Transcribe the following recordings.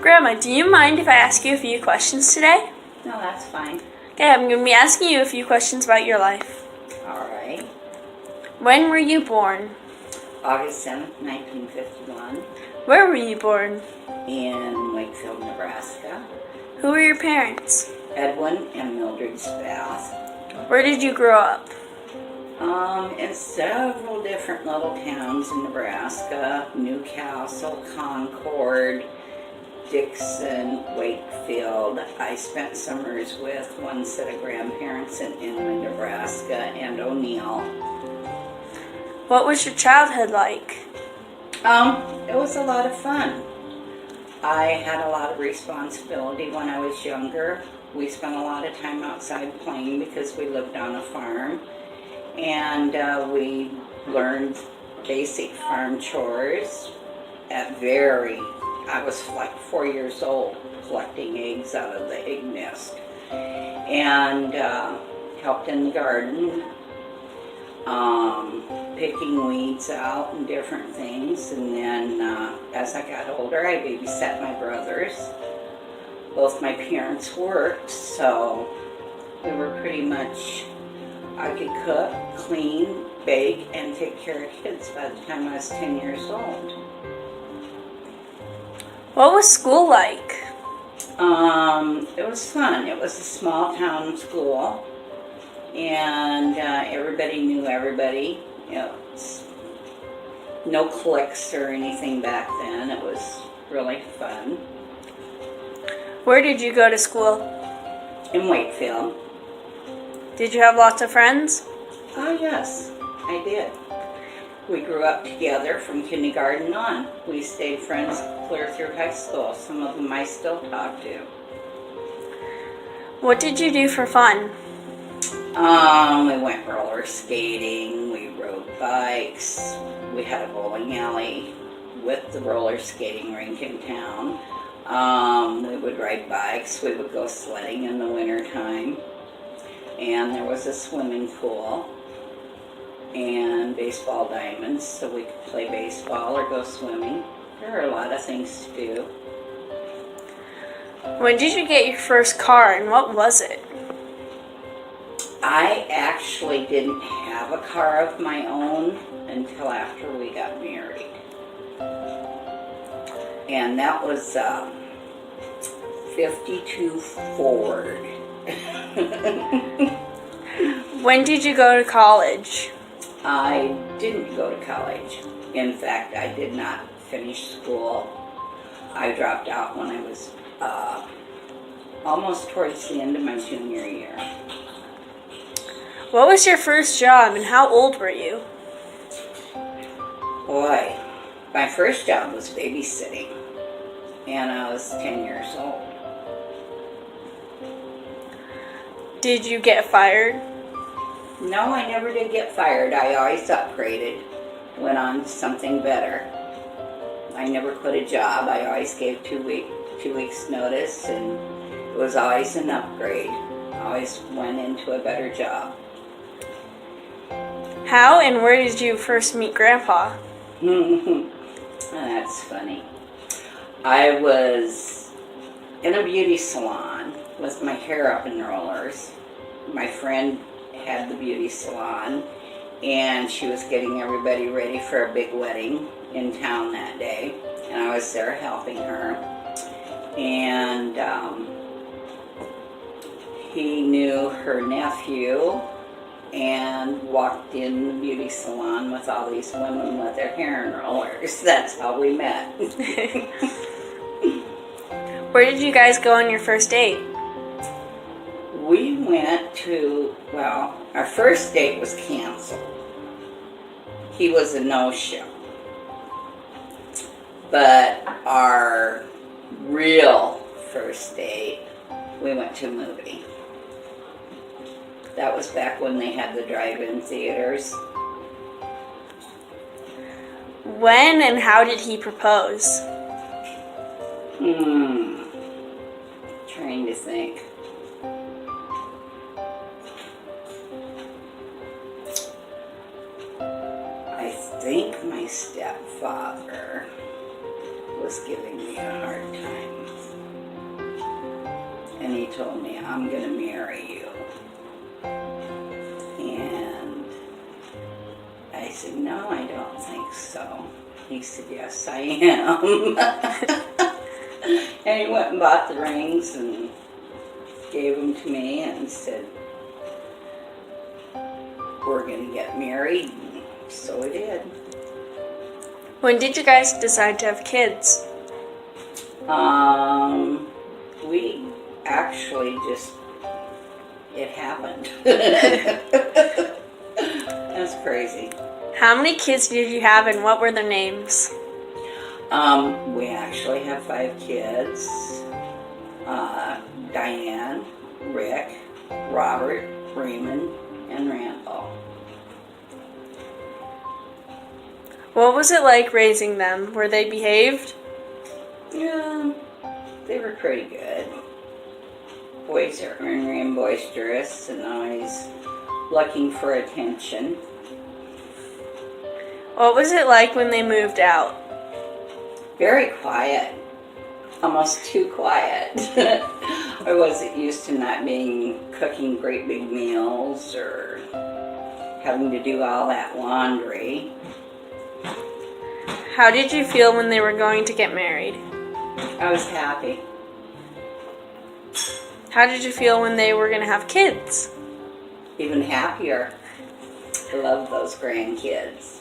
Grandma, do you mind if I ask you a few questions today? No, that's fine. Okay, I'm going to be asking you a few questions about your life. All right. When were you born? August 7th, 1951, Where were you born? in Wakefield, Nebraska. Who were your parents? Edwin and Mildred Spath. Where did you grow up? In several different little towns in Nebraska: Newcastle, Concord, Dixon, Wakefield. I spent summers with one set of grandparents in Inman, Nebraska, and O'Neill. What was your childhood like? It was a lot of fun. I had a lot of responsibility when I was younger. We spent a lot of time outside playing because we lived on a farm. And we learned basic farm chores I was like 4 years old, collecting eggs out of the egg nest. And helped in the garden, picking weeds out and different things. And then as I got older, I babysat my brothers. Both my parents worked, so we were pretty much, I could cook, clean, bake, and take care of kids by the time I was 10 years old. What was school like? It was fun. It was a small town school, and everybody knew everybody. No cliques or anything back then. It was really fun. Where did you go to school? In Wakefield. Did you have lots of friends? Oh, yes, I did. We grew up together from kindergarten on. We stayed friends clear through high school. Some of them I still talk to. What did you do for fun? We went roller skating. We rode bikes. We had a bowling alley with the roller skating rink in town. We would ride bikes. We would go sledding in the wintertime. And there was a swimming pool and baseball diamonds, so we could play baseball or go swimming. There were a lot of things to do. When did you get your first car, and what was it? I actually didn't have a car of my own until after we got married. And that was 52 Ford. When did you go to college? I didn't go to college. In fact, I did not finish school. I dropped out when I was almost towards the end of my junior year. What was your first job, and how old were you? Boy, my first job was babysitting, and I was 10 years old. Did you get fired? No, I never did get fired. I always upgraded, went on to something better. I never quit a job. I always gave 2 weeks notice, and it was always an upgrade. I always went into a better job. How and where did you first meet Grandpa? That's funny. I was in a beauty salon with my hair up in rollers. My friend had the beauty salon, and she was getting everybody ready for a big wedding in town that day, and I was there helping her. And he knew her nephew and walked in the beauty salon with all these women with their hair in rollers. That's how we met. Where did you guys go on your first date? We went to, our first date was canceled. He was a no-show. But our real first date, we went to a movie. That was back when they had the drive-in theaters. When and how did he propose? Trying to think. I think my stepfather was giving me a hard time. And he told me, I'm going to marry you. And I said, no, I don't think so. He said, yes, I am. And he went and bought the rings and gave them to me and said, we're going to get married. And so we did. When did you guys decide to have kids? We actually just, it happened. That's crazy. How many kids did you have and what were their names? We actually have 5 kids. Diane, Rick, Robert, Raymond, and Randall. What was it like raising them? Were they behaved? Yeah, they were pretty good. Boys are ornery and boisterous and always looking for attention. What was it like when they moved out? Very quiet. Almost too quiet. I wasn't used to not cooking great big meals or having to do all that laundry. How did you feel when they were going to get married? I was happy. How did you feel when they were going to have kids? Even happier. I love those grandkids.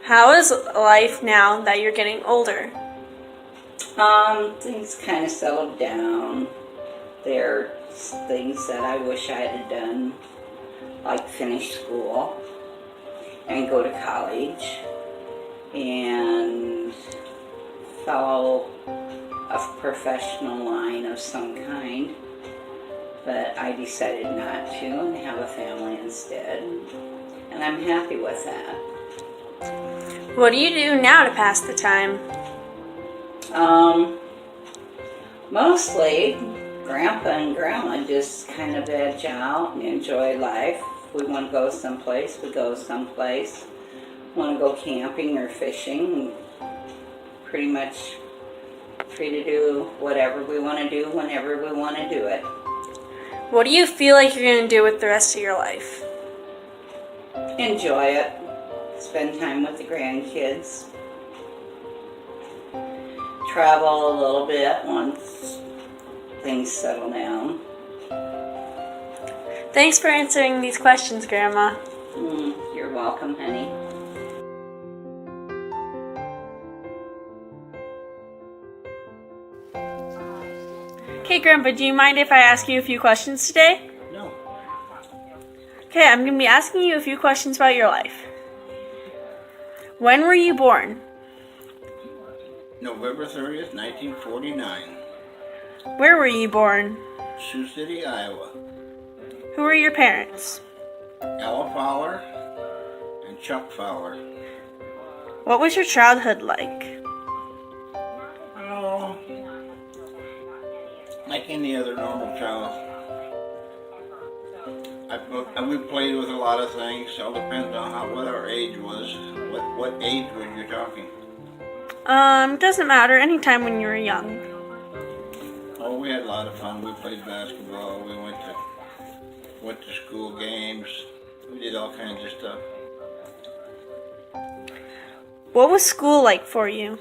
How is life now that you're getting older? Things kind of settled down. There are things that I wish I had done, like finish school and go to college and follow a professional line of some kind. But I decided not to and have a family instead. And I'm happy with that. What do you do now to pass the time? Mostly Grandpa and Grandma just kind of veg out and enjoy life. If we want to go someplace, we go someplace. Want to go camping or fishing, pretty much free to do whatever we want to do whenever we want to do it. What do you feel like you're going to do with the rest of your life? Enjoy it. Spend time with the grandkids. Travel a little bit once things settle down. Thanks for answering these questions, Grandma. You're welcome, honey. Okay, Grandpa, do you mind if I ask you a few questions today? No. Okay, I'm going to be asking you a few questions about your life. When were you born? November 30th, 1949. Where were you born? Sioux City, Iowa. Who were your parents? Ella Fowler and Chuck Fowler. What was your childhood like? Oh, like any other normal child. We played with a lot of things. It all depends on what our age was. What age were you talking? Doesn't matter. Anytime when you were young. Oh, we had a lot of fun. We played basketball. We went to school games. We did all kinds of stuff. What was school like for you?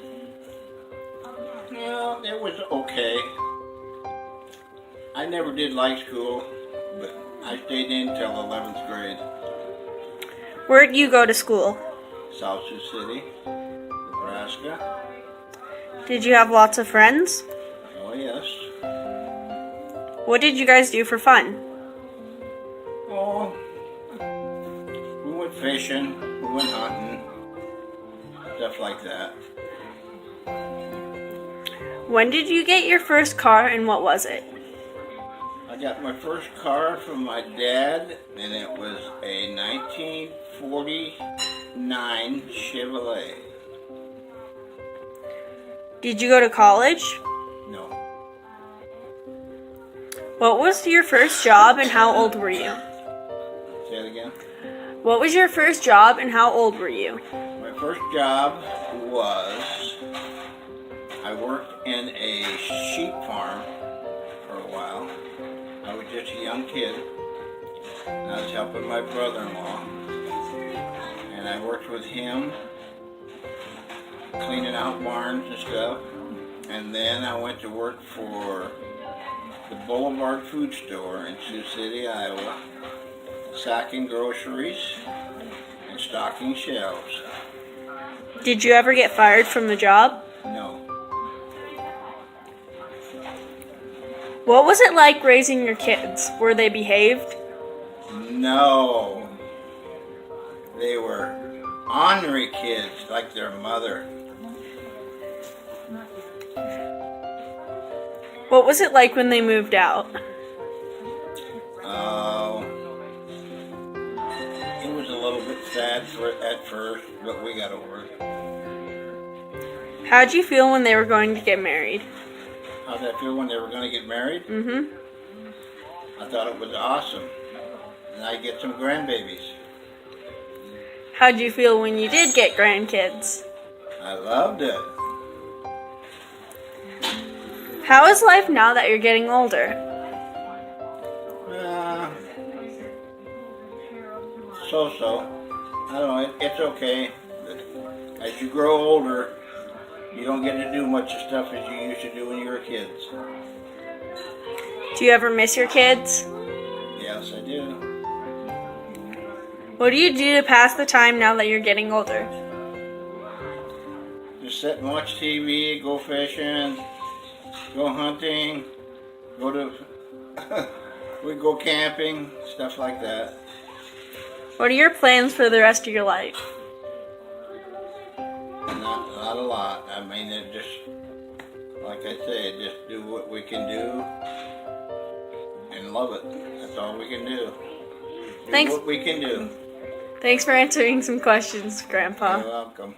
Well, it was okay. I never did like school, but I stayed in till 11th grade. Where did you go to school? South Sioux City, Nebraska. Did you have lots of friends? Oh, yes. What did you guys do for fun? Oh, we went fishing, we went hunting, stuff like that. When did you get your first car and what was it? I got my first car from my dad, and it was a 1949 Chevrolet. Did you go to college? No. What was your first job and how old were you? Say it again. What was your first job and how old were you? My first job was, I worked in a sheep farm while. I was just a young kid. I was helping my brother-in-law, and I worked with him, cleaning out barns and stuff. And then I went to work for the Boulevard Food Store in Sioux City, Iowa, sacking groceries and stocking shelves. Did you ever get fired from the job? No. What was it like raising your kids? Were they behaved? No. They were ornery kids like their mother. What was it like when they moved out? Oh, it was a little bit sad at first, but we got over it. How'd you feel when they were going to get married? How'd I feel when they were going to get married? Mm-hmm. I thought it was awesome. And I'd get some grandbabies. How'd you feel when you did get grandkids? I loved it. How is life now that you're getting older? So. I don't know, it's okay. As you grow older, you don't get to do much of stuff as you used to do when you were kids. Do you ever miss your kids? Yes, I do. What do you do to pass the time now that you're getting older? Just sit and watch TV, go fishing, go hunting, we go camping, stuff like that. What are your plans for the rest of your life? Not a lot. I mean, it just, like I say, just do what we can do and love it. That's all we can do. Thanks. What we can do. Thanks for answering some questions, Grandpa. You're welcome.